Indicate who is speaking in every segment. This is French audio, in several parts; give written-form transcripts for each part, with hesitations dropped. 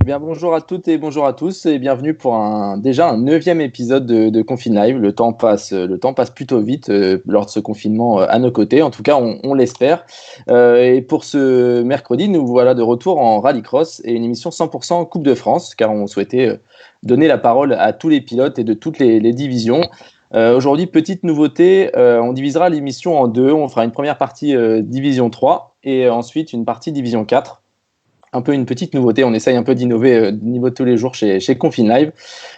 Speaker 1: Bien, bonjour à toutes et bonjour à tous et bienvenue pour déjà un 9e épisode de Confine Live. Le temps passe plutôt vite lors de ce confinement à nos côtés. En tout cas, on l'espère. Et pour ce mercredi, nous voilà de retour en rallycross et une émission 100% Coupe de France, car on souhaitait donner la parole à tous les pilotes et de toutes les divisions. Aujourd'hui, petite nouveauté, on divisera l'émission en deux. On fera une première partie Division 3 et ensuite une partie Division 4. Un peu une petite nouveauté, on essaye un peu d'innover au niveau de tous les jours chez Confine Live.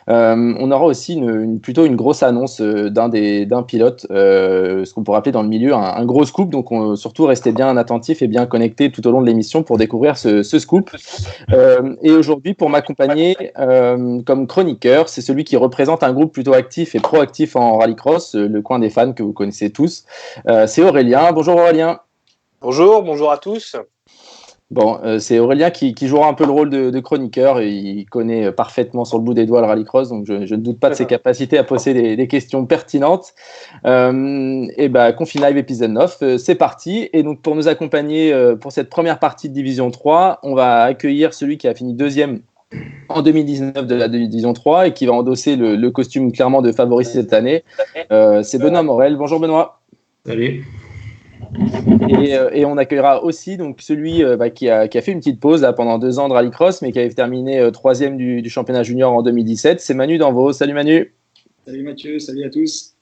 Speaker 1: On aura aussi plutôt une grosse annonce d'un pilote, ce qu'on pourrait appeler dans le milieu un gros scoop. Donc surtout restez bien attentifs et bien connectés tout au long de l'émission pour découvrir ce scoop. Et aujourd'hui, pour m'accompagner comme chroniqueur, c'est celui qui représente un groupe plutôt actif et proactif en rallycross, le coin des fans que vous connaissez tous. C'est Aurélien. Bonjour Aurélien.
Speaker 2: Bonjour à tous.
Speaker 1: Bon, c'est Aurélien qui jouera un peu le rôle de chroniqueur. Et il connaît parfaitement sur le bout des doigts le rallycross, donc je ne doute pas de ses capacités à poser des questions pertinentes. Et Confine Live épisode 9, c'est parti. Et donc pour nous accompagner pour cette première partie de Division 3, on va accueillir celui qui a fini deuxième en 2019 de la Division 3 et qui va endosser le costume clairement de favori cette année. C'est Benoît Morel. Bonjour Benoît.
Speaker 3: Salut.
Speaker 1: Et on accueillera aussi donc celui qui a fait une petite pause là, pendant 2 ans de rallycross, mais qui avait terminé 3e du championnat junior en 2017. C'est Manu Danvaux. Salut Manu.
Speaker 4: Salut Mathieu, salut à tous.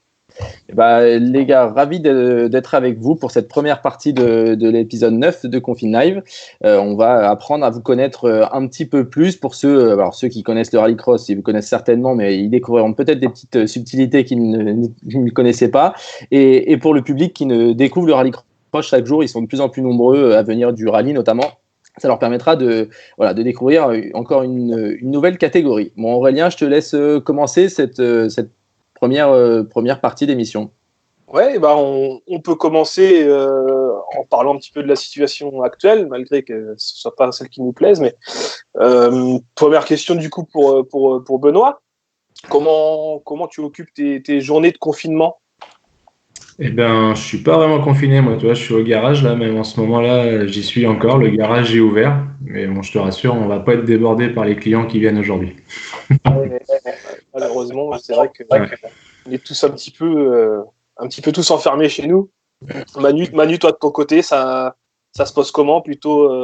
Speaker 1: Les gars, ravis d'être avec vous pour cette première partie de l'épisode 9 de Confine Live. On va apprendre à vous connaître un petit peu plus. Pour ceux qui connaissent le rallycross, ils vous connaissent certainement, mais ils découvriront peut-être des petites subtilités qu'ils ne connaissaient pas. Et pour le public qui ne découvre le rallycross chaque jour, ils sont de plus en plus nombreux à venir du rallye notamment. Ça leur permettra de découvrir encore une nouvelle catégorie. Bon Aurélien, je te laisse commencer cette première partie d'émission.
Speaker 2: Ouais, on peut commencer en parlant un petit peu de la situation actuelle, malgré que ce ne soit pas celle qui nous plaise. Mais première question du coup pour Benoît. Comment tu occupes tes journées de confinement ?
Speaker 3: Eh ben, je suis pas vraiment confiné, moi. Tu vois, je suis au garage là, même en ce moment-là, j'y suis encore. Le garage est ouvert, mais bon, je te rassure, on va pas être débordé par les clients qui viennent aujourd'hui.
Speaker 2: Malheureusement, c'est vrai qu'on est tous un petit peu tous enfermés chez nous. Manu, toi de ton côté, ça se passe comment ? Plutôt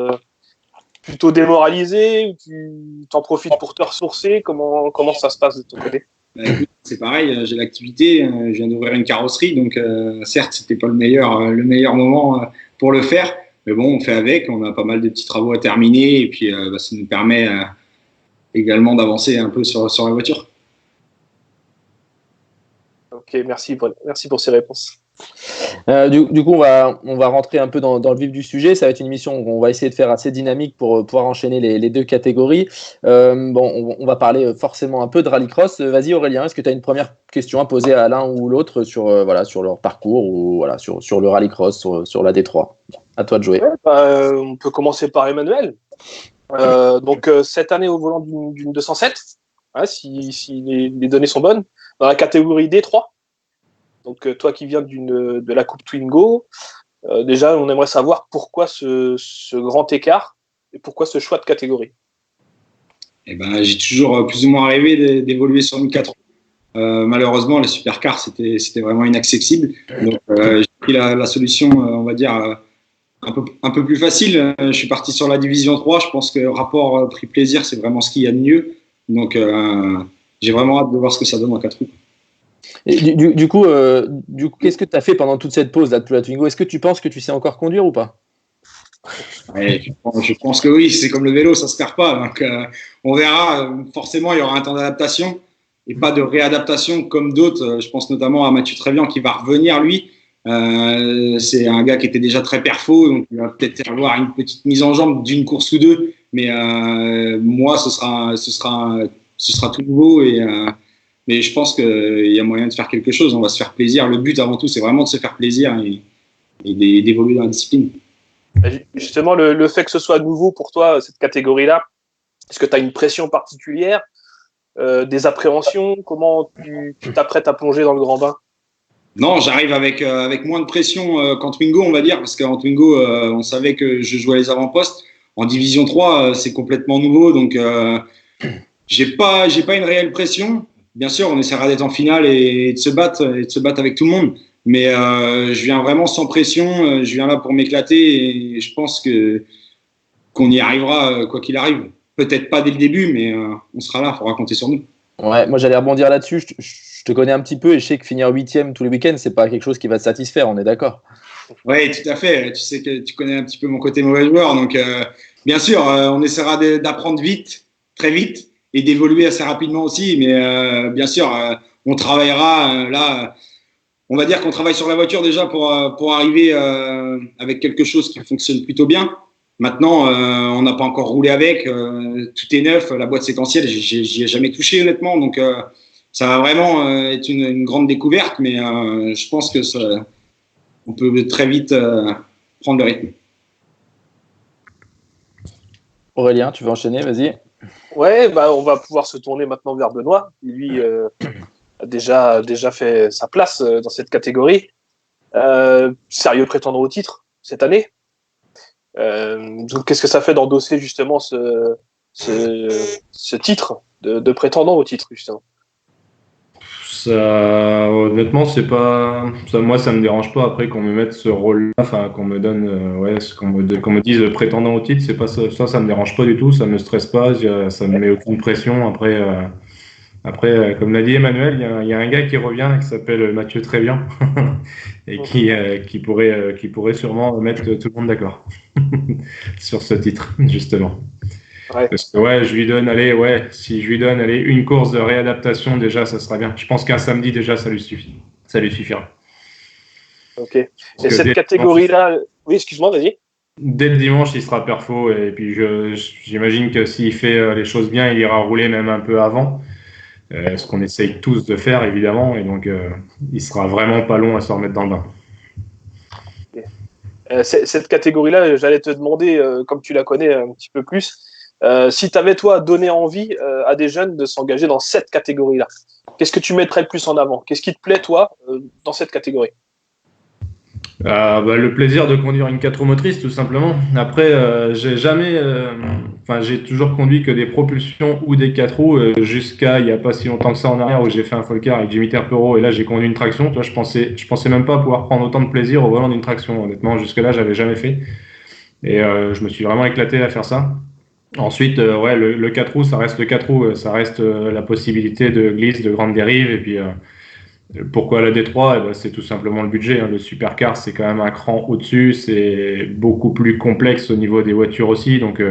Speaker 2: démoralisé, ou tu t'en profites pour te ressourcer ? Comment ça se passe de ton côté ?
Speaker 4: Écoute, c'est pareil, j'ai l'activité, je viens d'ouvrir une carrosserie, donc certes, c'était pas le meilleur moment pour le faire, mais bon, on fait avec, on a pas mal de petits travaux à terminer, et puis ça nous permet également d'avancer un peu sur la voiture.
Speaker 2: Ok, merci pour ces réponses.
Speaker 1: Du coup, on va rentrer un peu dans le vif du sujet. Ça va être une émission où on va essayer de faire assez dynamique pour pouvoir enchaîner les deux catégories. On va parler forcément un peu de rallycross. Vas-y Aurélien, est-ce que tu as une première question à poser à l'un ou l'autre sur leur parcours ou sur le rallycross, sur la D3 ? À toi de jouer.
Speaker 2: Ouais, on peut commencer par Emmanuel. Donc cette année au volant d'une 207, si les données sont bonnes, dans la catégorie D3. Donc toi qui viens de la Coupe Twingo, déjà on aimerait savoir pourquoi ce grand écart et pourquoi ce choix de catégorie.
Speaker 4: Eh ben, j'ai toujours plus ou moins rêvé d'évoluer sur une 4. Malheureusement, les supercars c'était vraiment inaccessible. Donc j'ai pris la solution, on va dire un peu plus facile. Je suis parti sur la division 3. Je pense que rapport prix-plaisir, c'est vraiment ce qu'il y a de mieux. Donc j'ai vraiment hâte de voir ce que ça donne en 4 roues.
Speaker 1: Et du coup, qu'est-ce que tu as fait pendant toute cette pause là de la Twingo ? Est-ce que tu penses que tu sais encore conduire ou pas ?
Speaker 4: Ouais, je pense que oui, c'est comme le vélo, ça se perd pas. Donc on verra. Forcément, il y aura un temps d'adaptation et pas de réadaptation comme d'autres. Je pense notamment à Mathieu Trévian qui va revenir lui. C'est un gars qui était déjà très perfo, donc il va peut-être avoir une petite mise en jambe d'une course ou deux. Mais moi, ce sera tout nouveau mais je pense qu'il y a moyen de faire quelque chose. On va se faire plaisir. Le but avant tout, c'est vraiment de se faire plaisir et d'évoluer dans la discipline.
Speaker 2: Justement, le fait que ce soit nouveau pour toi, cette catégorie-là, est-ce que tu as une pression particulière, des appréhensions ? Comment tu t'apprêtes à plonger dans le grand bain ?
Speaker 4: Non, j'arrive avec moins de pression qu'en Twingo, on va dire, parce qu'en Twingo, on savait que je jouais les avant-postes. En Division 3, c'est complètement nouveau, donc j'ai pas une réelle pression. Bien sûr, on essaiera d'être en finale et de se battre avec tout le monde. Mais je viens vraiment sans pression. Je viens là pour m'éclater et je pense qu'on y arrivera quoi qu'il arrive. Peut-être pas dès le début, mais on sera là. Il faudra compter sur nous.
Speaker 1: Ouais, moi j'allais rebondir là-dessus. Je te connais un petit peu et je sais que finir 8e tous les week-ends, c'est pas quelque chose qui va te satisfaire. On est d'accord?
Speaker 4: Oui, tout à fait. Tu sais que tu connais un petit peu mon côté mauvais joueur. Donc, bien sûr, on essaiera d'apprendre vite, très vite, et d'évoluer assez rapidement aussi. Mais bien sûr, on travaillera là. On va dire qu'on travaille sur la voiture déjà pour arriver avec quelque chose qui fonctionne plutôt bien. Maintenant, on n'a pas encore roulé avec. Tout est neuf. La boîte séquentielle, j'y ai jamais touché honnêtement. Donc, ça va vraiment être une grande découverte. Mais je pense que on peut très vite prendre le rythme.
Speaker 1: Aurélien, tu veux enchaîner? Vas-y.
Speaker 2: Ouais, on va pouvoir se tourner maintenant vers Benoît. Lui a déjà fait sa place dans cette catégorie. Sérieux prétendant au titre cette année. Qu'est-ce que ça fait d'endosser justement ce titre de prétendant au titre justement?
Speaker 3: Ça, honnêtement, c'est pas ça. Moi, ça me dérange pas après qu'on me mette ce rôle-là, enfin qu'on me donne, qu'on me dise prétendant au titre. C'est pas ça, ça me dérange pas du tout. Ça me stresse pas. Ça me met aucune pression. Après, comme l'a dit Emmanuel, il y a un gars qui revient qui s'appelle Mathieu Trévian et qui pourrait sûrement mettre tout le monde d'accord sur ce titre justement.
Speaker 2: Ouais.
Speaker 3: Parce que si je lui donne une course de réadaptation, déjà, ça sera bien. Je pense qu'un samedi, déjà, ça lui suffit. Ça lui suffira.
Speaker 2: Ok. Et cette catégorie-là, oui, excuse-moi, vas-y.
Speaker 3: Dès le dimanche, il sera perfo. Et puis, j'imagine que s'il fait les choses bien, il ira rouler même un peu avant. Ce qu'on essaye tous de faire, évidemment. Et donc, il sera vraiment pas long à se remettre dans le bain.
Speaker 2: Okay. Cette catégorie-là, j'allais te demander, comme tu la connais un petit peu plus, si tu avais, toi, donné envie à des jeunes de s'engager dans cette catégorie-là, qu'est-ce que tu mettrais le plus en avant? Qu'est-ce qui te plaît, toi, dans cette catégorie?
Speaker 3: Le plaisir de conduire une 4 roues motrices, tout simplement. Après, j'ai toujours conduit que des propulsions ou des 4 roues jusqu'à il n'y a pas si longtemps que ça en arrière où j'ai fait un Folcar avec Jimmy Terpero et là j'ai conduit une traction. Toi, je pensais même pas pouvoir prendre autant de plaisir au volant d'une traction. Honnêtement, jusque-là, j'avais jamais fait. Et je me suis vraiment éclaté à faire ça. Ensuite, le 4 roues, ça reste le 4 roues. Ça reste la possibilité de glisse, de grande dérive. Et puis, pourquoi la D3 ? C'est tout simplement le budget. Le supercar, c'est quand même un cran au-dessus. C'est beaucoup plus complexe au niveau des voitures aussi. Donc,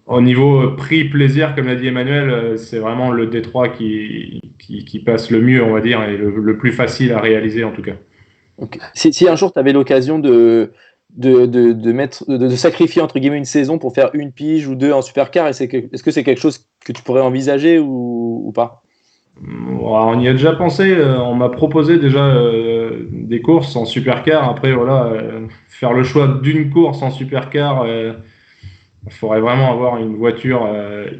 Speaker 3: au niveau prix-plaisir, comme l'a dit Emmanuel, c'est vraiment le D3 qui passe le mieux, on va dire, et le plus facile à réaliser en tout cas.
Speaker 1: Okay. Si un jour tu avais l'occasion de sacrifier entre guillemets une saison pour faire une pige ou deux en supercar, est-ce que c'est quelque chose que tu pourrais envisager ou pas?
Speaker 3: On y a déjà pensé. On m'a proposé déjà des courses en supercar. Après, faire le choix d'une course en supercar, il faudrait vraiment avoir une voiture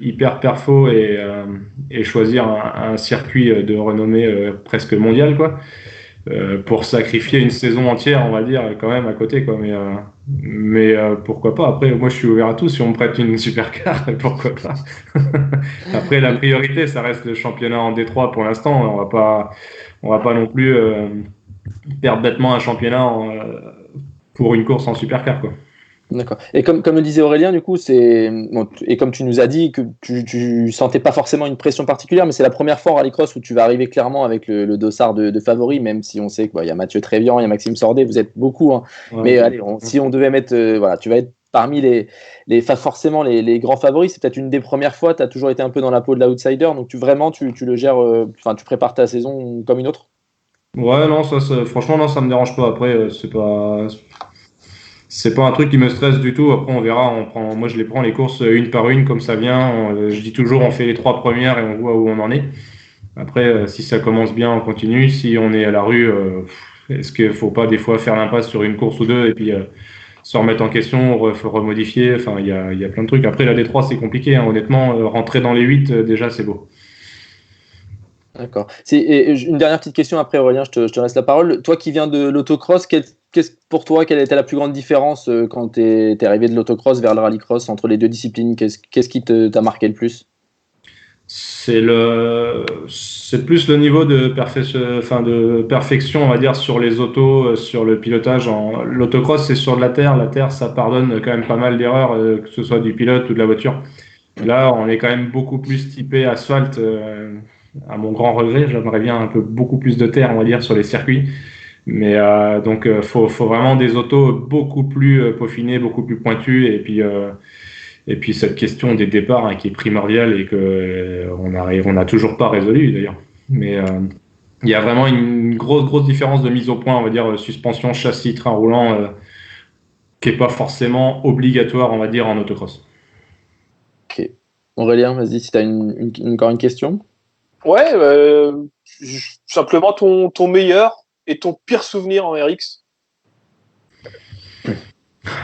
Speaker 3: hyper perfo et choisir un circuit de renommée presque mondiale, quoi. Pour sacrifier une saison entière, on va dire, quand même à côté, quoi. Mais pourquoi pas? Après, moi, je suis ouvert à tout. Si on me prête une supercar, pourquoi pas? Après, la priorité, ça reste le championnat en D3 pour l'instant. On va pas non plus perdre bêtement un championnat pour une course en supercar, quoi.
Speaker 1: D'accord. Et comme le disait Aurélien, du coup, et comme tu nous as dit que tu sentais pas forcément une pression particulière, mais c'est la première fois en rallycross où tu vas arriver clairement avec le dossard de favori, même si on sait qu'il y a Mathieu Trévian, il y a Maxime Sordet, vous êtes beaucoup, hein. Ouais, mais allez, si on devait mettre, tu vas être parmi forcément les grands favoris. C'est peut-être une des premières fois. Tu as toujours été un peu dans la peau de l'outsider, donc tu le gères. Tu prépares ta saison comme une autre.
Speaker 3: Ouais, non, franchement, non, ça me dérange pas. Après, c'est pas un truc qui me stresse du tout. Après, on verra. Moi, je les prends les courses une par une comme ça vient. Je dis toujours, on fait les 3 premières et on voit où on en est. Après, si ça commence bien, on continue. Si on est à la rue, est-ce qu'il faut pas des fois faire l'impasse sur une course ou deux et puis se remettre en question, remodifier. Enfin, il y a plein de trucs. Après, la D3, c'est compliqué. Hein. Honnêtement, rentrer dans les 8, déjà, c'est beau.
Speaker 1: D'accord. Et une dernière petite question après, Aurélien, je te laisse la parole. Toi qui viens de l'autocross, quel pour toi, quelle était la plus grande différence quand tu es arrivé de l'autocross vers le rallycross entre les deux disciplines? Qu'est-ce qui t'a marqué le plus?
Speaker 3: C'est plus le niveau de perfection, on va dire, sur les autos, sur le pilotage. L'autocross, c'est sur de la terre. La terre, ça pardonne quand même pas mal d'erreurs, que ce soit du pilote ou de la voiture. Là, on est quand même beaucoup plus typé asphalte. À mon grand regret, j'aimerais bien un peu beaucoup plus de terre, on va dire, sur les circuits. Mais donc, faut vraiment des autos beaucoup plus peaufinées, beaucoup plus pointues. Et puis cette question des départs, hein, qui est primordiale et que on n'a toujours pas résolu d'ailleurs. Mais il y a vraiment une grosse différence de mise au point, on va dire, suspension, châssis, train roulant, qui est pas forcément obligatoire, on va dire, en autocross.
Speaker 1: Ok. Aurélien, vas-y, si tu as encore une question.
Speaker 2: Ouais, simplement ton meilleur et ton pire souvenir en RX.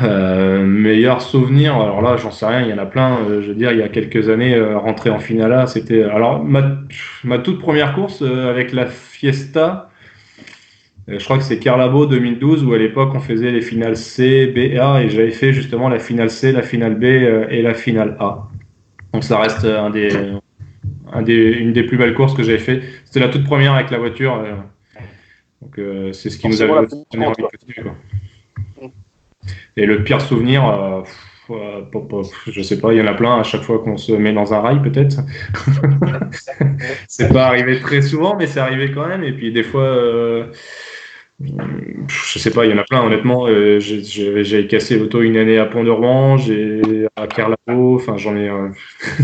Speaker 3: Meilleur souvenir, alors là, j'en sais rien, il y en a plein. Je veux dire, il y a quelques années, rentrer en finale A, c'était. Alors, ma toute première course avec la Fiesta, je crois que c'est Carlabo 2012, où à l'époque, on faisait les finales C, B, A, et j'avais fait justement la finale C, la finale B et la finale A. Donc, ça reste une des plus belles courses que j'avais fait. C'était la toute première avec la voiture. Donc, c'est ce qui nous avait donné envie de continuer, quoi. Et le pire souvenir, je sais pas, il y en a plein à chaque fois qu'on se met dans un rail, peut-être. C'est pas arrivé très souvent, mais c'est arrivé quand même. Et puis des fois, je sais pas, il y en a plein. Honnêtement, j'ai cassé l'auto une année à Pont-de-Rouen, j'ai à Carlabo. Enfin, j'en ai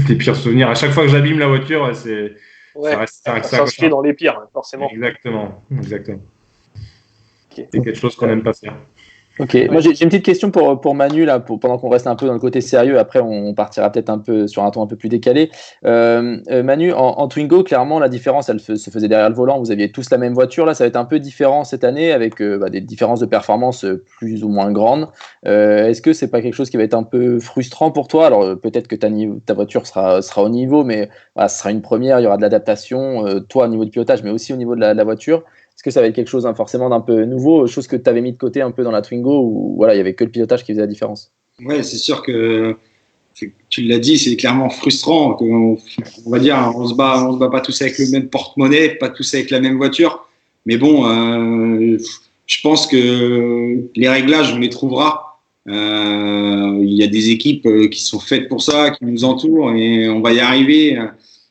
Speaker 3: des pires souvenirs. À chaque fois que j'abîme la voiture,
Speaker 2: ça s'inscrit dans les pires, forcément.
Speaker 3: Exactement.
Speaker 2: Okay.
Speaker 3: C'est quelque chose qu'on n'aime pas faire.
Speaker 1: Ok, moi j'ai une petite question pour Manu là, pendant qu'on reste un peu dans le côté sérieux. Après, on partira peut-être un peu sur un ton un peu plus décalé. Manu, en Twingo, clairement, la différence, elle se faisait derrière le volant. Vous aviez tous la même voiture. Là, ça va être un peu différent cette année avec des différences de performance plus ou moins grandes. Est-ce que c'est pas quelque chose qui va être un peu frustrant pour toi? Alors peut-être que ta voiture sera au niveau, mais voilà, ce sera une première. Il y aura de l'adaptation, toi au niveau du pilotage, mais aussi au niveau de la voiture. Est-ce que ça va être quelque chose forcément d'un peu nouveau, chose que tu avais mis de côté un peu dans la Twingo, où voilà, il n'y avait que le pilotage qui faisait la différence?
Speaker 4: Ouais, c'est sûr que tu l'as dit, c'est clairement frustrant. On va dire, on se bat pas tous avec le même porte-monnaie, pas tous avec la même voiture. Mais bon, je pense que les réglages, on les trouvera. Il y a des équipes qui sont faites pour ça, qui nous entourent, et on va y arriver.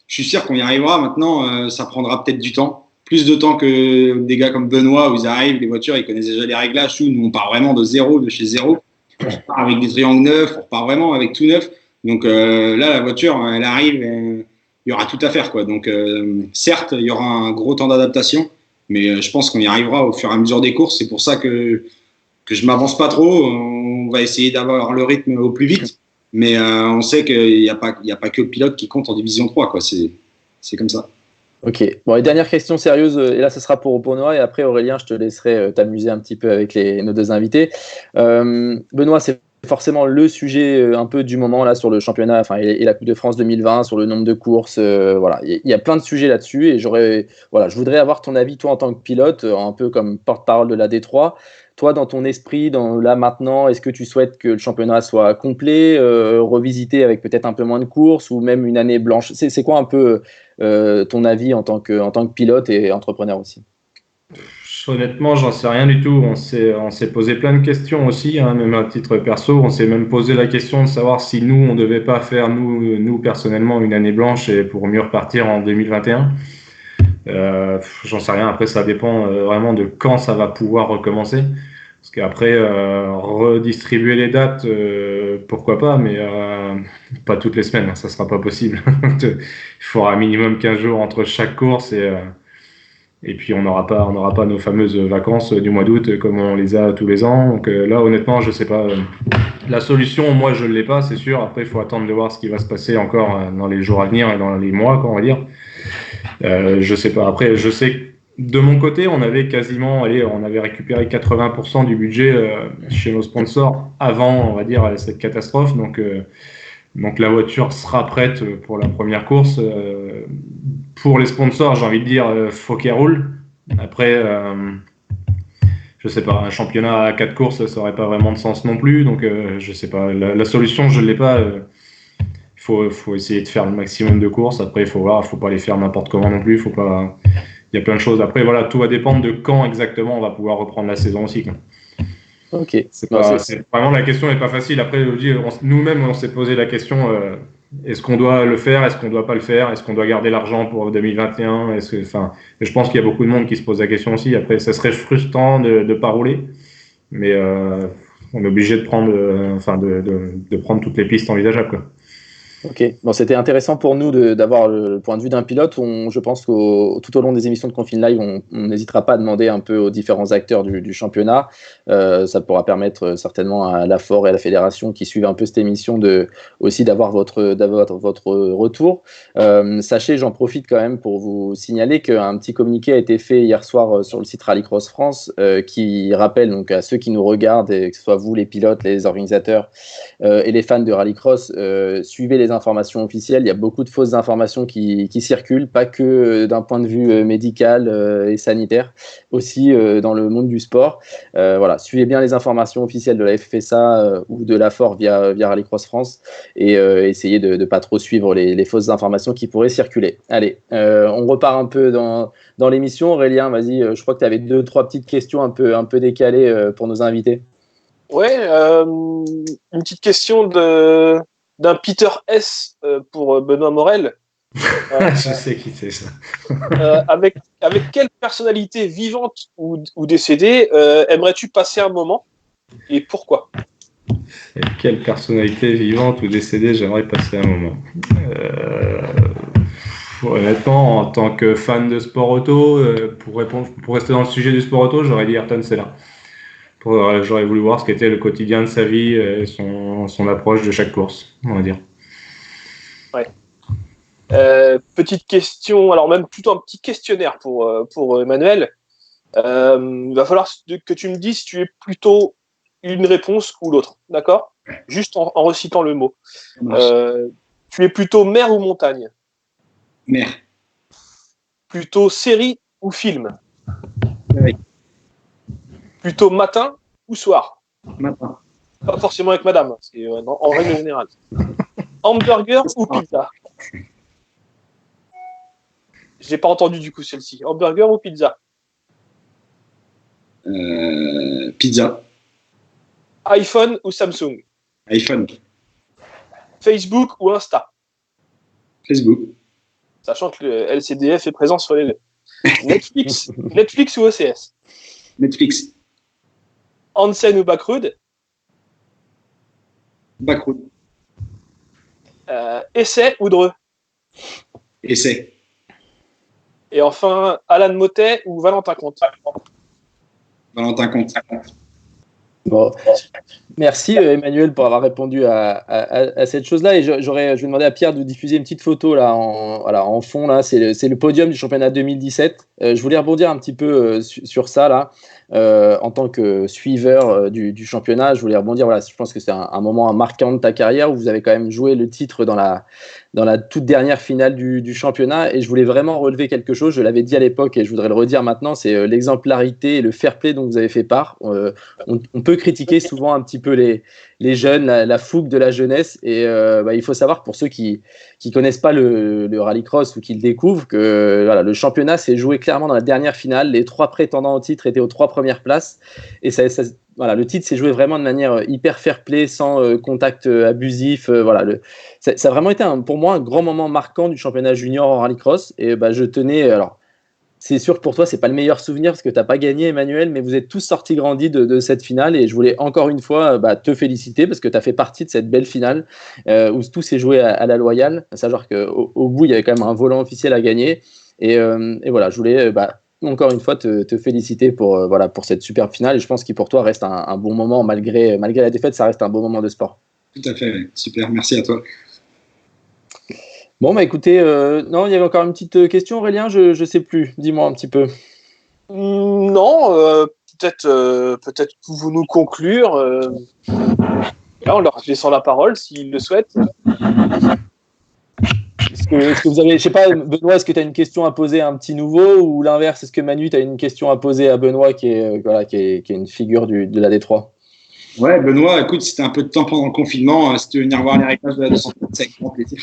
Speaker 4: Je suis sûr qu'on y arrivera. Maintenant, ça prendra peut-être du temps. Plus de temps que des gars comme Benoît, où ils arrivent, les voitures, ils connaissent déjà les réglages. Nous, on part vraiment de zéro, de chez zéro. On part avec des triangles neufs, on part vraiment avec tout neuf. Donc là, la voiture, elle arrive, il y aura tout à faire, quoi. Donc certes, il y aura un gros temps d'adaptation, mais je pense qu'on y arrivera au fur et à mesure des courses. C'est pour ça que je m'avance pas trop. On va essayer d'avoir le rythme au plus vite, mais on sait qu'il n'y a pas que le pilote qui compte en division 3, quoi. C'est comme ça.
Speaker 1: Ok, bon, et dernière question sérieuse, et là ce sera pour Benoît, et après Aurélien, je te laisserai t'amuser un petit peu avec nos deux invités. Benoît, c'est forcément le sujet un peu du moment là sur le championnat, et la Coupe de France 2020, sur le nombre de courses, voilà, il y a plein de sujets là-dessus, et je voudrais avoir ton avis, toi en tant que pilote, un peu comme porte-parole de la D3. Toi, dans ton esprit, là maintenant, est-que tu souhaites que le championnat soit complet, revisité avec peut-être un peu moins de courses, ou même une année blanche? C'est quoi un peu ton avis en tant que pilote et entrepreneur aussi?
Speaker 3: Honnêtement, j'en sais rien du tout. On s'est posé plein de questions aussi, hein, même à titre perso. On s'est même posé la question de savoir si nous, on ne devait pas faire, nous personnellement, une année blanche et pour mieux repartir en 2021. J'en sais rien. Après, ça dépend vraiment de quand ça va pouvoir recommencer. Parce qu'après, redistribuer les dates, pourquoi pas, mais pas toutes les semaines, hein, ça sera pas possible. Il faudra un minimum 15 jours entre chaque course et puis on n'aura pas nos fameuses vacances du mois d'août comme on les a tous les ans. Donc là, honnêtement, je sais pas. La solution, moi, je ne l'ai pas, c'est sûr. Après, il faut attendre de voir ce qui va se passer encore dans les jours à venir et dans les mois, quoi, on va dire. Je sais pas. Après, je sais que de mon côté, on avait récupéré 80% du budget chez nos sponsors avant, on va dire, cette catastrophe. Donc la voiture sera prête pour la première course. Pour les sponsors, j'ai envie de dire, faut qu'elle roule. Après, je sais pas, un championnat à 4 courses, ça aurait pas vraiment de sens non plus. Donc, je sais pas. La solution, je l'ai pas. Faut essayer de faire le maximum de courses. Après, il faut voir, faut pas les faire n'importe comment non plus. Faut pas. Il y a plein de choses. Après, voilà, tout va dépendre de quand exactement on va pouvoir reprendre la saison aussi, quoi.
Speaker 1: Ok.
Speaker 3: C'est vraiment, la question n'est pas facile. Après, nous-mêmes, on s'est posé la question, est-ce qu'on doit le faire, est-ce qu'on doit pas le faire, est-ce qu'on doit garder l'argent pour 2021, je pense qu'il y a beaucoup de monde qui se pose la question aussi. Après, ça serait frustrant de pas rouler, mais on est obligé de prendre, de prendre toutes les pistes envisageables, quoi.
Speaker 1: Ok, bon, c'était intéressant pour nous d'avoir le point de vue d'un pilote. Je pense tout au long des émissions de Confine Live, on n'hésitera pas à demander un peu aux différents acteurs du championnat. Ça pourra permettre certainement à l'AFOR et à la fédération qui suivent un peu cette émission aussi d'avoir votre retour. Sachez, j'en profite quand même pour vous signaler qu'un petit communiqué a été fait hier soir sur le site Rallycross France qui rappelle donc à ceux qui nous regardent, et que ce soit vous les pilotes, les organisateurs et les fans de Rallycross, suivez les informations officielles. Il y a beaucoup de fausses informations qui circulent, pas que d'un point de vue médical et sanitaire, aussi dans le monde du sport. Voilà, suivez bien les informations officielles de la FFSA ou de l'AFOR via Rallycross France et essayez de ne pas trop suivre les fausses informations qui pourraient circuler. Allez, on repart un peu dans l'émission. Aurélien, vas-y, je crois que tu avais 2-3 petites questions un peu décalées pour nos invités.
Speaker 2: Ouais, une petite question d'un Peter S pour Benoît Morel.
Speaker 3: Je sais qui c'est ça.
Speaker 2: Avec quelle personnalité vivante ou décédée aimerais-tu passer un moment et pourquoi?
Speaker 3: Avec quelle personnalité vivante ou décédée j'aimerais passer un moment? Honnêtement, en tant que fan de sport auto, pour rester dans le sujet du sport auto, j'aurais dit Ayrton Senna. J'aurais voulu voir ce qu'était le quotidien de sa vie et son approche de chaque course, on va dire.
Speaker 2: Ouais. Petite question, alors même plutôt un petit questionnaire pour Emmanuel. Il va falloir que tu me dises si tu es plutôt une réponse ou l'autre, d'accord? Juste en recitant le mot. Tu es plutôt mer ou montagne?
Speaker 4: Mer.
Speaker 2: Plutôt série ou film?
Speaker 4: Oui.
Speaker 2: Plutôt matin ou soir?
Speaker 4: Matin.
Speaker 2: Pas forcément avec madame, c'est en règle générale. Hamburger ou pizza? J'ai pas entendu du coup celle-ci. Hamburger ou pizza?
Speaker 4: Pizza.
Speaker 2: iPhone ou Samsung?
Speaker 4: iPhone.
Speaker 2: Facebook ou Insta?
Speaker 4: Facebook.
Speaker 2: Sachant que le LCDF est présent sur les deux. Netflix ou OCS?
Speaker 4: Netflix.
Speaker 2: Hansen ou Backroad?
Speaker 4: Backroad.
Speaker 2: Essai ou Dreux?
Speaker 4: Essai.
Speaker 2: Et enfin, Alan Motet ou Valentin Comte?
Speaker 4: Valentin Comte.
Speaker 1: Bon, merci Emmanuel pour avoir répondu à cette chose-là. Et je vais demander à Pierre de diffuser une petite photo là en fond. Là, c'est le podium du championnat 2017. Je voulais rebondir un petit peu sur ça là. En tant que suiveur du championnat, je voulais rebondir. Voilà, je pense que c'est un moment marquant de ta carrière où vous avez quand même joué le titre dans la toute dernière finale du championnat. Et je voulais vraiment relever quelque chose. Je l'avais dit à l'époque et je voudrais le redire maintenant. C'est l'exemplarité et le fair play dont vous avez fait part. On peut critiquer souvent un petit peu les jeunes, la fougue de la jeunesse. Et il faut savoir pour ceux qui connaissent pas le rallycross ou qui le découvrent que voilà, le championnat s'est joué clairement dans la dernière finale. Les 3 prétendants au titre étaient aux 3 premières places. Et voilà, le titre s'est joué vraiment de manière hyper fair play, sans contact abusif. Voilà, ça a vraiment été pour moi un grand moment marquant du championnat junior en rallycross. Et je tenais. Alors, c'est sûr que pour toi, c'est pas le meilleur souvenir parce que t'as pas gagné, Emmanuel, mais vous êtes tous sortis grandis de cette finale. Et je voulais encore une fois te féliciter parce que tu as fait partie de cette belle finale où tout s'est joué à la loyale. Savoir qu'au bout, il y avait quand même un volant officiel à gagner. Et voilà, je voulais encore une fois te féliciter pour cette superbe finale. Et je pense qu'il pour toi reste un bon moment malgré la défaite, ça reste un bon moment de sport.
Speaker 4: Tout à fait, super, merci à toi.
Speaker 1: Bon, écoutez, non, il y avait encore une petite question, Aurélien, je sais plus. Dis-moi un petit peu.
Speaker 2: Non, peut-être pouvons-nous conclure. Là, en leur laissant la parole, s'ils le souhaitent.
Speaker 1: Est-ce que vous avez, je sais pas, Benoît, est-ce que tu as une question à poser à un petit nouveau ou l'inverse, est-ce que Manu, tu as une question à poser à Benoît qui est, voilà, qui est une figure de la D3?
Speaker 4: Ouais, Benoît, écoute, si tu as un peu de temps pendant le confinement, si tu veux venir voir les réglages de la 230, c'est avec grand plaisir.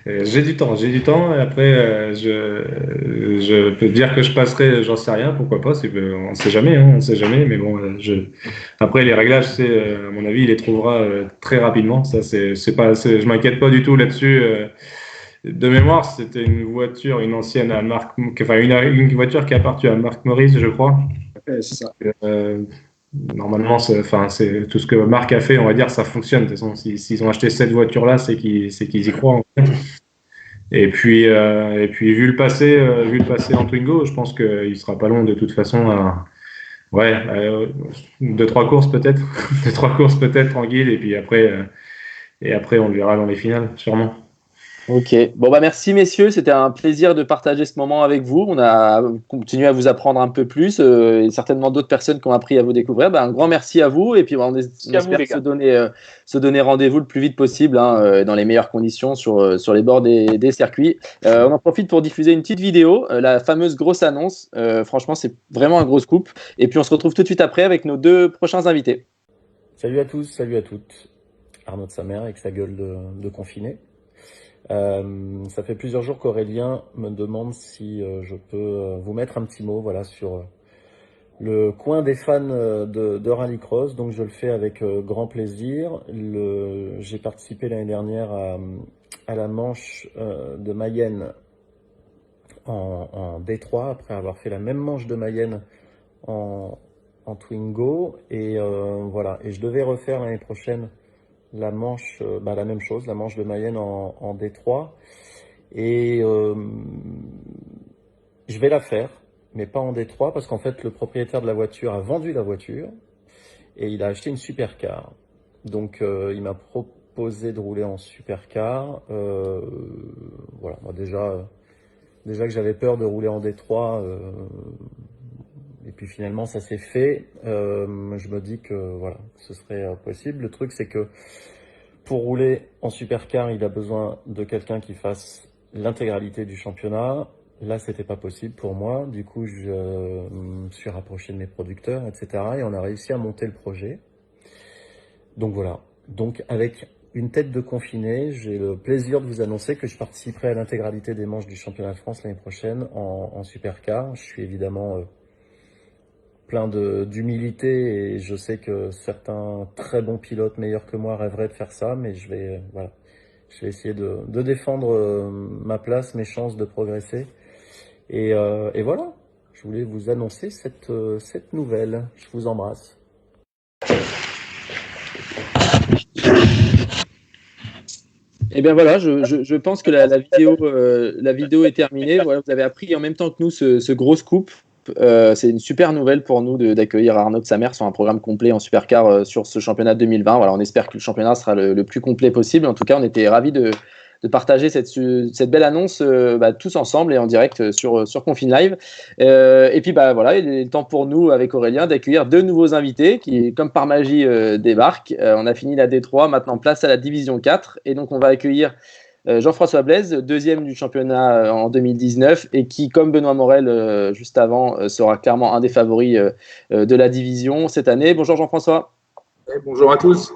Speaker 3: J'ai du temps, j'ai du temps. Et après, je peux te dire que je passerai, j'en sais rien, pourquoi pas. On ne sait jamais, hein, on sait jamais. Mais bon, après les réglages, à mon avis, il les trouvera très rapidement. Ça, je m'inquiète pas du tout là-dessus. De mémoire, c'était une voiture, une ancienne à Marc, enfin une voiture qui appartient à Marc Maurice, je crois.
Speaker 4: Ouais, c'est ça.
Speaker 3: Normalement, c'est tout ce que Marc a fait, on va dire, ça fonctionne. De toute façon, s'ils ont acheté cette voiture-là, c'est qu'ils y croient. Et puis, vu le passé en Twingo, je pense qu'il sera pas long de toute façon à, ouais, 2-3 courses peut-être, 2-3 courses peut-être tranquille. Et après, on le verra dans les finales, sûrement.
Speaker 1: Ok, bon bah merci messieurs, c'était un plaisir de partager ce moment avec vous. On a continué à vous apprendre un peu plus et certainement d'autres personnes qui ont appris à vous découvrir. Bah, un grand merci à vous et puis on espère se donner rendez-vous le plus vite possible hein, dans les meilleures conditions sur les bords des circuits. On en profite pour diffuser une petite vidéo, la fameuse grosse annonce. Franchement, c'est vraiment un gros scoop. Et puis on se retrouve tout de suite après avec nos deux prochains invités.
Speaker 5: Salut à tous, salut à toutes. Arnaud de sa mère avec sa gueule de confiné. Ça fait plusieurs jours qu'Aurélien me demande si je peux vous mettre un petit mot voilà, sur le coin des fans de rallycross. Donc je le fais avec grand plaisir. J'ai participé l'année dernière à la manche de Mayenne en D3 après avoir fait la même manche de Mayenne en Twingo. Et voilà. Et je devais refaire l'année prochaine la manche, la même chose, la manche de Mayenne en D3. Et je vais la faire, mais pas en D3, parce qu'en fait, le propriétaire de la voiture a vendu la voiture et il a acheté une supercar. Donc, il m'a proposé de rouler en supercar. Voilà, moi déjà que j'avais peur de rouler en D3, et puis finalement ça s'est fait. Je me dis que voilà, ce serait possible. Le truc c'est que pour rouler en supercar, il a besoin de quelqu'un qui fasse l'intégralité du championnat. Là, c'était pas possible pour moi. Du coup, je me suis rapproché de mes producteurs, etc. Et on a réussi à monter le projet. Donc voilà. Donc avec une tête de confiné, j'ai le plaisir de vous annoncer que je participerai à l'intégralité des manches du championnat de France l'année prochaine en supercar. Je suis évidemment plein d'humilité et je sais que certains très bons pilotes meilleurs que moi rêveraient de faire ça, mais je vais essayer de défendre ma place, mes chances de progresser. Et voilà, je voulais vous annoncer cette nouvelle. Je vous embrasse.
Speaker 1: Et bien voilà, je pense que la vidéo est terminée. Voilà, vous avez appris en même temps que nous ce gros scoop. C'est une super nouvelle pour nous d'accueillir Arnaud de sa mère sur un programme complet en supercar sur ce championnat 2020. Voilà, on espère que le championnat sera le plus complet possible. En tout cas, on était ravis de partager cette belle annonce tous ensemble et en direct sur Confine Live. Et puis voilà, il est temps pour nous avec Aurélien d'accueillir deux nouveaux invités qui, comme par magie, débarquent. On a fini la D3, maintenant place à la division 4 et donc on va accueillir Jean-François Blaise, deuxième du championnat en 2019 et qui, comme Benoît Morel juste avant, sera clairement un des favoris de la division cette année. Bonjour Jean-François.
Speaker 6: Bonjour à tous.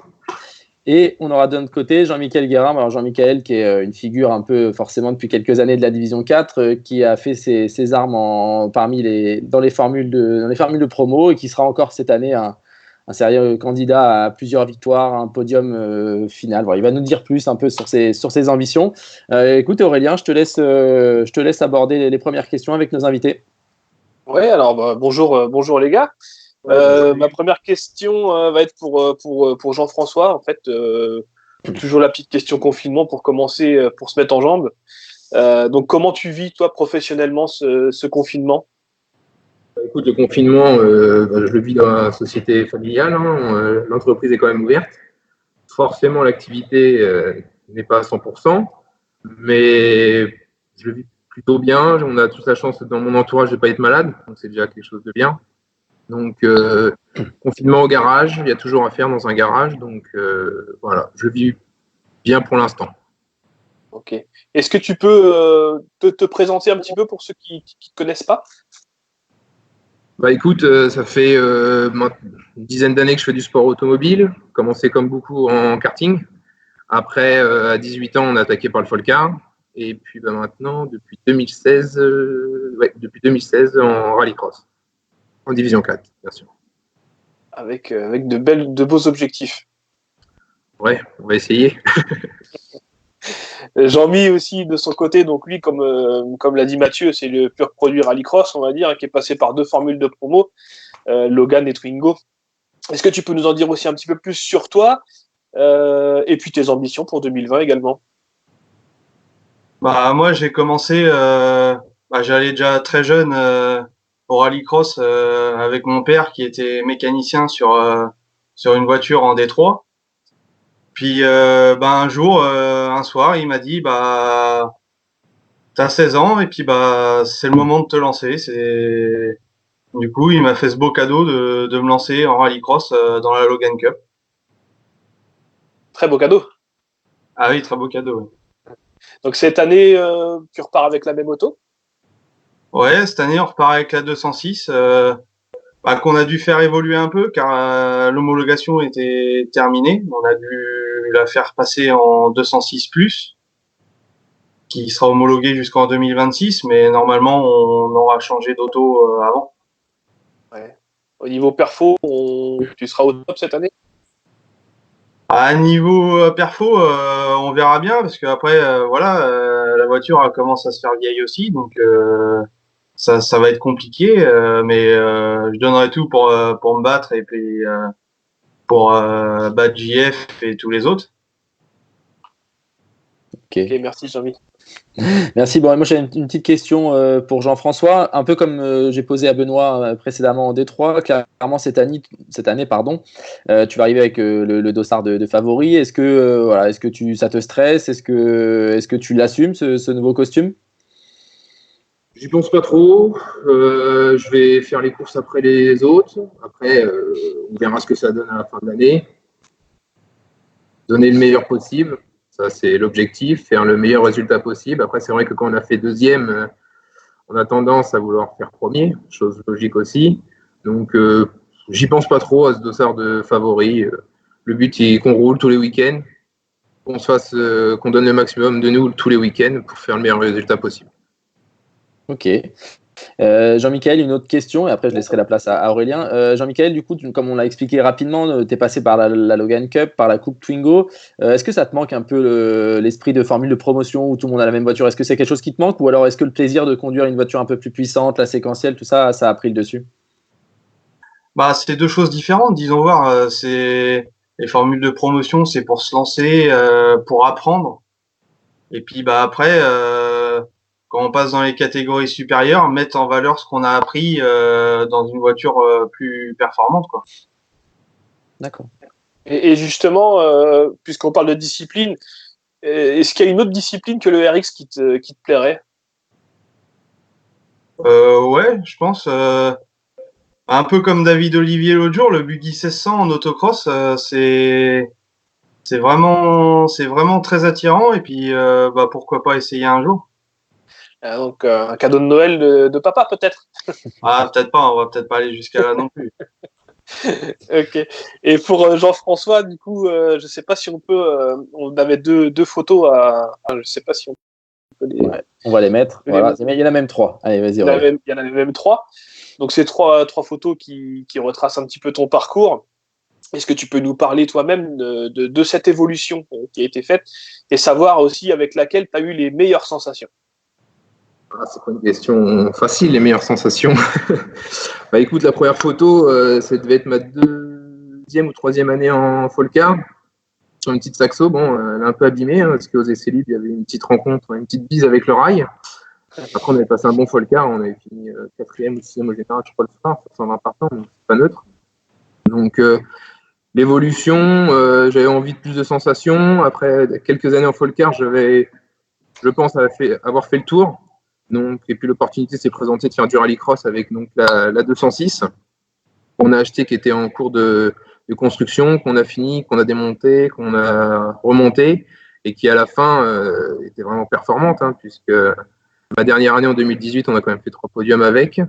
Speaker 1: Et on aura de notre côté Jean-Michel Guérin. Alors Jean-Michel qui est une figure un peu forcément depuis quelques années de la division 4 qui a fait ses armes dans les formules de promo et qui sera encore cette année un sérieux candidat à plusieurs victoires, un podium final. Voilà, il va nous dire plus un peu sur ses ambitions. Écoute Aurélien, je te laisse aborder les premières questions avec nos invités.
Speaker 2: Ouais, alors bonjour les gars. Ma première question va être pour Jean-François. En fait, toujours la petite question confinement pour commencer, pour se mettre en jambes. Donc, comment tu vis, toi, professionnellement, ce confinement ?
Speaker 6: Écoute, le confinement, je le vis dans la société familiale. L'entreprise est quand même ouverte. Forcément, l'activité n'est pas à 100%, mais je le vis plutôt bien. On a tous la chance dans mon entourage de ne pas être malade, donc c'est déjà quelque chose de bien. Donc, confinement au garage, il y a toujours à faire dans un garage. Donc, voilà, je vis bien pour l'instant.
Speaker 2: Ok. Est-ce que tu peux te présenter un petit peu pour ceux qui ne te connaissent pas?
Speaker 6: Bah écoute, ça fait une dizaine d'années que je fais du sport automobile. Commencé comme beaucoup en karting. Après, à 18 ans, on a attaqué par le Folcar. Et puis bah, maintenant, depuis 2016, depuis 2016 en rallycross, en division 4, bien sûr.
Speaker 2: Avec de beaux objectifs.
Speaker 6: Ouais, on va essayer.
Speaker 2: Jean-Mi aussi de son côté, donc lui, comme l'a dit Mathieu, c'est le pur produit rallycross, on va dire, qui est passé par 2 formules de promo, Logan et Twingo. Est-ce que tu peux nous en dire aussi un petit peu plus sur toi et puis tes ambitions pour 2020 également?
Speaker 7: Bah moi j'ai commencé, j'allais déjà très jeune au rallycross avec mon père qui était mécanicien sur une voiture en Détroit. Puis un jour, un soir, il m'a dit t'as 16 ans et puis c'est le moment de te lancer. Du coup il m'a fait ce beau cadeau de me lancer en rallycross dans la Logan Cup.
Speaker 2: Très beau cadeau.
Speaker 7: Ah oui, très beau cadeau. Oui.
Speaker 2: Donc cette année, tu repars avec la même auto?
Speaker 7: Ouais, cette année on repart avec la 206. Qu'on a dû faire évoluer un peu car l'homologation était terminée. On a dû la faire passer en 206+, qui sera homologuée jusqu'en 2026, mais normalement on aura changé d'auto avant.
Speaker 2: Ouais. Au niveau perfo, tu seras au top cette année?
Speaker 7: À niveau perfo, on verra bien parce qu'après la voiture elle commence à se faire vieille aussi, donc ça va être compliqué, mais je donnerai tout pour me battre et puis pour battre JF et tous les autres.
Speaker 2: Ok, merci Jean-Mi.
Speaker 1: Merci. Bon, moi j'ai une petite question pour Jean-François, un peu comme j'ai posé à Benoît précédemment en Détroit. Clairement cette année, tu vas arriver avec le dossard de favori. Est-ce que ça te stresse? Est-ce que tu l'assumes ce nouveau costume?
Speaker 6: J'y pense pas trop. Je vais faire les courses après les autres. Après, on verra ce que ça donne à la fin de l'année. Donner le meilleur possible. Ça, c'est l'objectif, faire le meilleur résultat possible. Après, c'est vrai que quand on a fait deuxième, on a tendance à vouloir faire premier, chose logique aussi. Donc, j'y pense pas trop à ce dossard de favori. Le but, c'est qu'on roule tous les week-ends, qu'on donne le maximum de nous tous les week-ends pour faire le meilleur résultat possible.
Speaker 1: Ok. Jean-Michel, une autre question, et après je laisserai la place à Aurélien. Jean-Michel, du coup, comme on l'a expliqué rapidement, tu es passé par la Logan Cup, par la Coupe Twingo. Est-ce que ça te manque un peu l'esprit de formule de promotion où tout le monde a la même voiture? Est-ce que c'est quelque chose qui te manque, ou alors est-ce que le plaisir de conduire une voiture un peu plus puissante, la séquentielle, tout ça, ça a pris le dessus?
Speaker 7: C'est 2 choses différentes, disons voir. C'est les formules de promotion, c'est pour se lancer, pour apprendre. Et puis après, quand on passe dans les catégories supérieures, mettre en valeur ce qu'on a appris dans une voiture plus performante, quoi.
Speaker 1: D'accord.
Speaker 2: Et justement, puisqu'on parle de discipline, est-ce qu'il y a une autre discipline que le RX qui te plairait?
Speaker 7: Ouais, je pense. Un peu comme David Olivier l'autre jour, le Buggy 1600 en autocross, c'est vraiment très attirant. Et puis, pourquoi pas essayer un jour?
Speaker 2: Donc un cadeau de Noël de papa peut-être?
Speaker 7: Peut-être pas, on va peut-être pas aller jusqu'à là non plus.
Speaker 2: Ok. Et pour Jean-François, du coup, je sais pas si on peut. On avait deux photos je sais pas si on peut les.
Speaker 1: Ouais, on va les mettre. Voilà. Il y en a même 3. Allez, vas-y.
Speaker 2: Il y en avait même 3. Donc c'est trois photos qui retracent un petit peu ton parcours. Est-ce que tu peux nous parler toi-même de cette évolution qui a été faite et savoir aussi avec laquelle tu as eu les meilleures sensations?
Speaker 6: C'est pas une question facile, les meilleures sensations. Écoute, la première photo, ça devait être ma 2e ou 3e année en Folcar, sur une petite saxo. Bon, elle est un peu abîmée, parce qu'aux essais libres, il y avait une petite rencontre, une petite bise avec le rail. Après, on avait passé un bon Folcar, on avait fini 4e ou 6e au général, je crois, le soir, 120 partants, donc c'est pas neutre. Donc, l'évolution, j'avais envie de plus de sensations. Après quelques années en Folcar, je pense avoir fait le tour. Donc, et puis l'opportunité s'est présentée de faire du rallycross avec donc la 206 qu'on a acheté, qui était en cours de construction, qu'on a fini, qu'on a démonté, qu'on a remonté. et qui à la fin était vraiment performante, hein, puisque ma dernière année en 2018, on a quand même fait 3 podiums avec.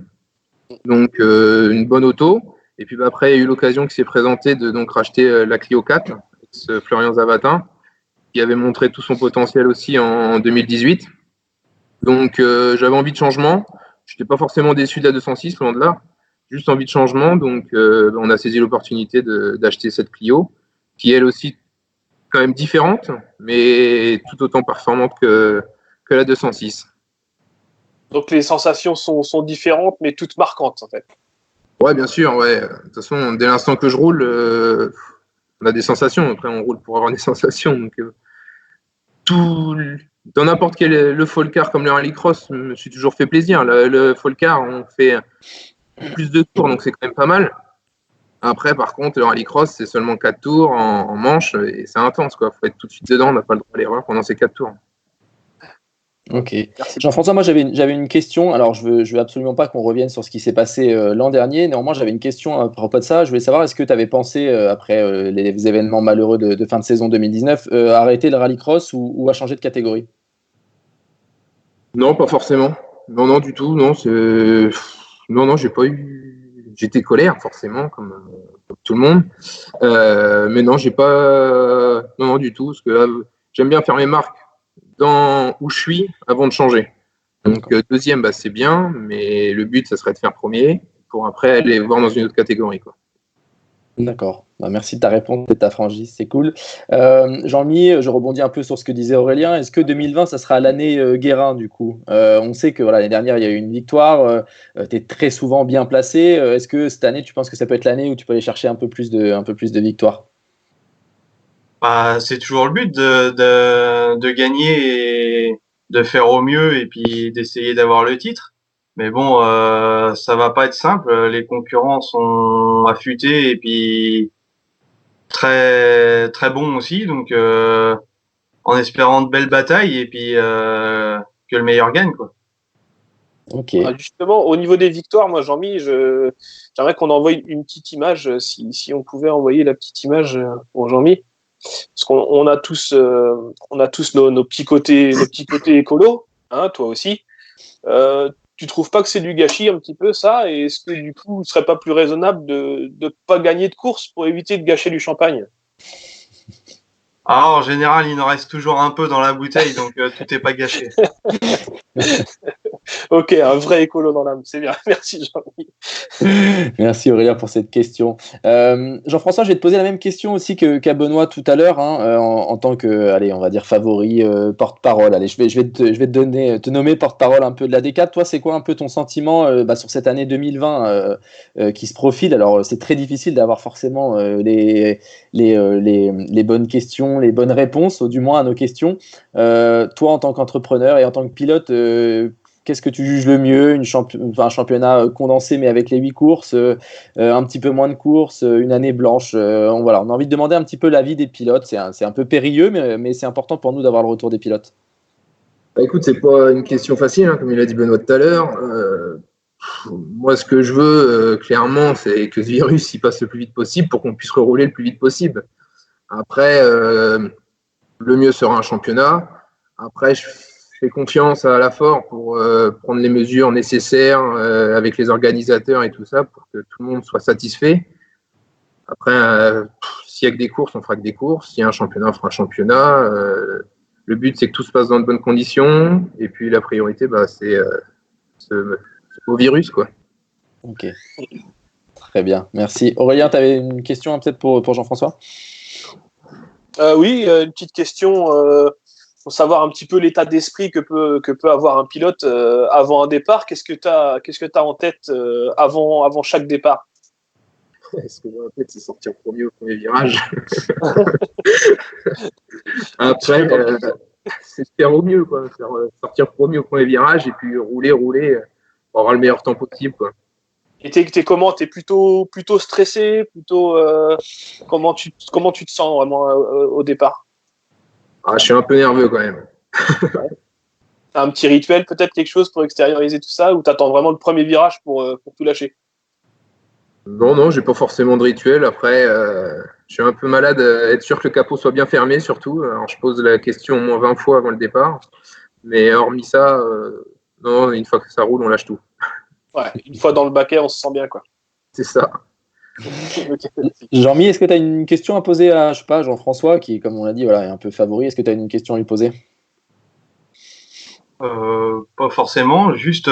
Speaker 6: Donc une bonne auto. Et puis après, il y a eu l'occasion qui s'est présentée de donc racheter la Clio 4, ce Florian Zavatin, qui avait montré tout son potentiel aussi en 2018. Donc j'avais envie de changement. Je n'étais pas forcément déçu de la 206, loin de là. Juste envie de changement. Donc on a saisi l'opportunité d'acheter cette Clio, qui elle aussi quand même différente, mais tout autant performante que la 206.
Speaker 2: Donc les sensations sont différentes, mais toutes marquantes en fait.
Speaker 6: Ouais, bien sûr. Ouais. De toute façon, dès l'instant que je roule, on a des sensations. Après, on roule pour avoir des sensations. Donc, dans n'importe quel le Folcar comme le rallycross, je me suis toujours fait plaisir. Le Folcar, on fait plus de tours, donc c'est quand même pas mal. Après, par contre, le rallycross, c'est seulement 4 tours en manche et c'est intense, quoi. Faut être tout de suite dedans, on n'a pas le droit à l'erreur pendant ces 4 tours.
Speaker 1: Ok. Jean-François, moi j'avais une question. Alors je veux absolument pas qu'on revienne sur ce qui s'est passé l'an dernier. Néanmoins, j'avais une question à propos de ça. Je voulais savoir, est-ce que tu avais pensé, après les événements malheureux de fin de saison 2019, arrêter le rallycross ou à changer de catégorie?
Speaker 6: Non, pas forcément. Non, du tout. Non, j'ai pas eu. J'étais colère, forcément, comme tout le monde. Mais non, j'ai pas. Non, du tout. Parce que là, j'aime bien faire mes marques où je suis avant de changer. Donc, deuxième, c'est bien, mais le but, ça serait de faire premier pour après aller voir dans une autre catégorie, quoi.
Speaker 1: D'accord. Merci de ta réponse et de ta franchise, c'est cool. Jean-Mi, je rebondis un peu sur ce que disait Aurélien. Est-ce que 2020, ça sera l'année Guérin, du coup? On sait que l'année dernière, il y a eu une victoire. Tu es très souvent bien placé. Est-ce que cette année, tu penses que ça peut être l'année où tu peux aller chercher un peu plus de victoires?
Speaker 7: C'est toujours le but de gagner et de faire au mieux et puis d'essayer d'avoir le titre. Mais bon, ça va pas être simple. Les concurrents sont affûtés et puis très très bons aussi. Donc, en espérant de belles batailles et puis que le meilleur gagne, quoi.
Speaker 1: Ok.
Speaker 2: Justement, au niveau des victoires, moi, Jean-Mi, j'aimerais qu'on envoie une petite image, si on pouvait envoyer la petite image pour Jean-Mi. Parce qu'on a tous, nos petits côtés écolo, hein, toi aussi. Tu trouves pas que c'est du gâchis un petit peu ça? Et est-ce que du coup, ce serait pas plus raisonnable de pas gagner de course pour éviter de gâcher du champagne?
Speaker 7: En général, il en reste toujours un peu dans la bouteille, donc tout n'est pas gâché.
Speaker 2: Ok, un vrai écolo dans l'âme, c'est bien. Merci Jean-Mi.
Speaker 1: Merci Aurélien pour cette question. Jean-François, je vais te poser la même question aussi qu'à Benoît tout à l'heure, hein, en tant que, allez, on va dire favori, porte-parole. Allez, je vais te nommer porte-parole un peu de la D4. Toi, c'est quoi un peu ton sentiment sur cette année 2020 qui se profile? Alors, c'est très difficile d'avoir forcément les bonnes questions, les bonnes réponses, ou du moins à nos questions. Toi, en tant qu'entrepreneur et en tant que pilote, qu'est-ce que tu juges le mieux? Un championnat condensé mais avec les 8 courses, un petit peu moins de courses, une année blanche. On a envie de demander un petit peu l'avis des pilotes. C'est un peu périlleux, mais c'est important pour nous d'avoir le retour des pilotes.
Speaker 6: Écoute, c'est pas une question facile, hein, comme il a dit Benoît tout à l'heure. Moi, ce que je veux, clairement, c'est que ce virus il passe le plus vite possible pour qu'on puisse rerouler le plus vite possible. Après, le mieux sera un championnat. Après, je fais confiance à la FOR pour prendre les mesures nécessaires avec les organisateurs et tout ça pour que tout le monde soit satisfait. Après, s'il n'y a que des courses, on fera que des courses. S'il y a un championnat, on fera un championnat. Le but, c'est que tout se passe dans de bonnes conditions. Et puis, la priorité, c'est ce beau virus, quoi.
Speaker 1: Ok. Très bien. Merci. Aurélien, tu avais une question peut-être pour Jean-François?
Speaker 2: Oui, une petite question pour savoir un petit peu l'état d'esprit que peut avoir un pilote avant un départ. Qu'est-ce que tu as en tête avant chaque départ?
Speaker 6: Ce que j'ai en tête, c'est sortir premier au premier virage. Après, c'est faire au mieux, quoi. Sortir premier au premier virage et puis rouler pour avoir le meilleur temps possible, quoi.
Speaker 2: Et t'es comment? T'es plutôt stressé, comment tu te sens vraiment au départ?
Speaker 6: Je suis un peu nerveux quand même.
Speaker 2: Ouais. T'as un petit rituel, peut-être quelque chose pour extérioriser tout ça, ou t'attends vraiment le premier virage pour tout lâcher?
Speaker 6: Non, j'ai pas forcément de rituel. Après, je suis un peu malade, être sûr que le capot soit bien fermé surtout. Alors, je pose la question au moins 20 fois avant le départ. Mais hormis ça, non, une fois que ça roule, on lâche tout.
Speaker 2: Ouais, une fois dans le baquet, on se sent bien, quoi.
Speaker 6: C'est ça.
Speaker 1: Jean-Mi, est-ce que tu as une question à poser à, je sais pas, Jean-François, qui, comme on l'a dit, voilà, est un peu favori. Est-ce que tu as une question à lui poser?
Speaker 7: Pas forcément, juste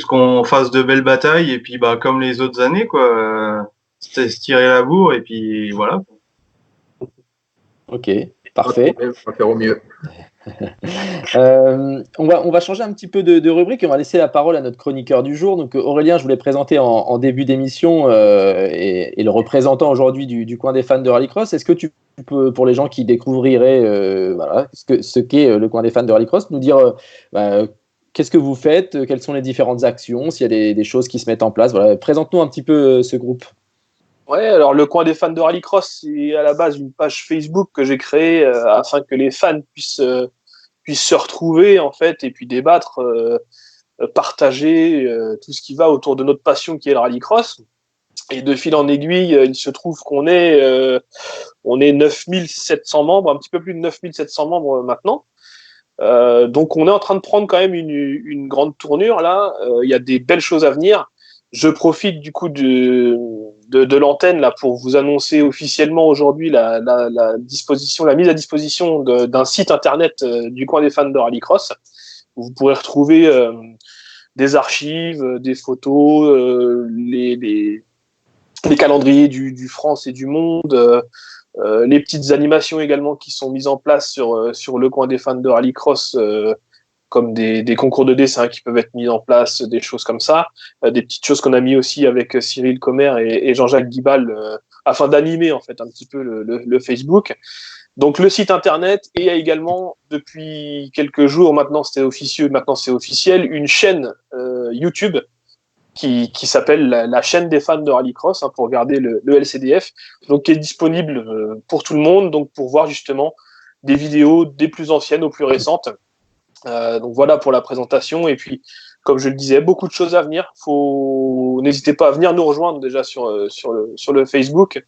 Speaker 7: qu'on fasse de belles batailles et puis bah comme les autres années quoi, se tirer la bourre et puis voilà.
Speaker 1: Ok, parfait.
Speaker 6: On va faire au mieux.
Speaker 1: On va changer un petit peu de rubrique et on va laisser la parole à notre chroniqueur du jour. Donc Aurélien, je voulais présenter en début d'émission et le représentant aujourd'hui du coin des fans de Rallycross. Est-ce que tu peux, pour les gens qui découvriraient voilà, ce qu'est le coin des fans de Rallycross, nous dire qu'est-ce que vous faites, quelles sont les différentes actions, s'il y a des choses qui se mettent en place. Voilà, présente-nous un petit peu ce groupe.
Speaker 2: Ouais, alors le coin des fans de Rallycross, c'est à la base une page Facebook que j'ai créée afin que les fans puissent se retrouver en fait et puis débattre, partager tout ce qui va autour de notre passion qui est le Rallycross. Et de fil en aiguille, il se trouve qu'on est 9700 membres, un petit peu plus de 9700 membres maintenant. Donc on est en train de prendre quand même une grande tournure là. Il y a des belles choses à venir. Je profite du coup de l'antenne là pour vous annoncer officiellement aujourd'hui la mise à disposition d'un site internet du coin des fans de Rallycross. Vous pourrez retrouver des archives, des photos, les calendriers du France et du monde, les petites animations également qui sont mises en place sur le coin des fans de Rallycross, comme des concours de dessin qui peuvent être mis en place, des choses comme ça, des petites choses qu'on a mis aussi avec Cyril Comer et Jean-Jacques Guibal afin d'animer en fait un petit peu le Facebook. Donc le site internet et également depuis quelques jours maintenant c'était officieux, maintenant c'est officiel, une chaîne YouTube qui s'appelle la chaîne des fans de Rallycross, pour regarder le LCDF, donc qui est disponible pour tout le monde, donc pour voir justement des vidéos des plus anciennes aux plus récentes. Donc voilà pour la présentation. Et puis, comme je le disais, beaucoup de choses à venir. N'hésitez pas à venir nous rejoindre déjà sur le Facebook.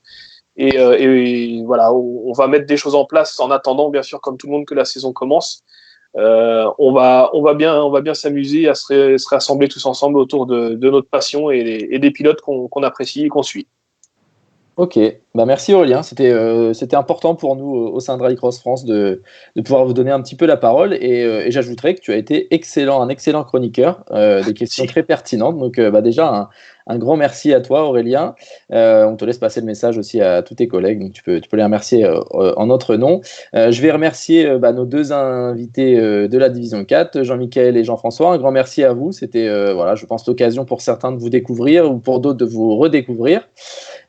Speaker 2: Et voilà, on va mettre des choses en place en attendant, bien sûr, comme tout le monde, que la saison commence. On va bien s'amuser à se rassembler tous ensemble autour de notre passion et des pilotes qu'on apprécie et qu'on suit.
Speaker 1: Ok, merci Aurélien, c'était important pour nous au sein de Rallycross France de pouvoir vous donner un petit peu la parole et j'ajouterais que tu as été un excellent chroniqueur, des questions très pertinentes, donc déjà un grand merci à toi Aurélien. On te laisse passer le message aussi à tous tes collègues, donc tu peux les remercier en notre nom. Je vais remercier nos deux invités de la Division 4, Jean-Michel et Jean-François. Un grand merci à vous, c'était je pense l'occasion pour certains de vous découvrir ou pour d'autres de vous redécouvrir.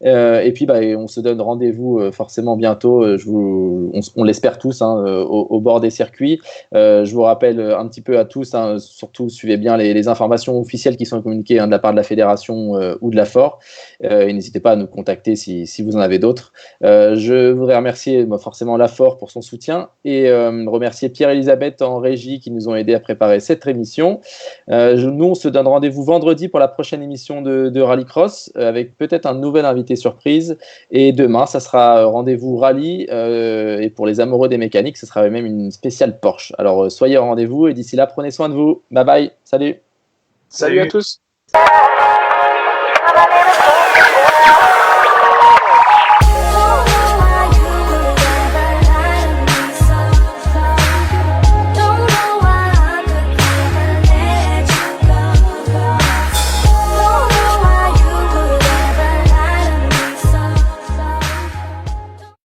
Speaker 1: Et puis on se donne rendez-vous forcément bientôt, on l'espère tous, au bord des circuits. Je vous rappelle un petit peu à tous, surtout suivez bien les informations officielles qui sont communiquées de la part de la fédération ou de la FOR, et n'hésitez pas à nous contacter si vous en avez d'autres. Je voudrais remercier forcément la FOR pour son soutien et remercier Pierre-Elisabeth en régie qui nous ont aidés à préparer cette émission. Nous on se donne rendez-vous vendredi pour la prochaine émission de Rallycross avec peut-être un nouvel invité surprise, et demain ça sera rendez-vous rallye, et pour les amoureux des mécaniques ce sera même une spéciale Porsche. Alors soyez au rendez-vous et d'ici là prenez soin de vous. Bye bye, salut
Speaker 2: à tous.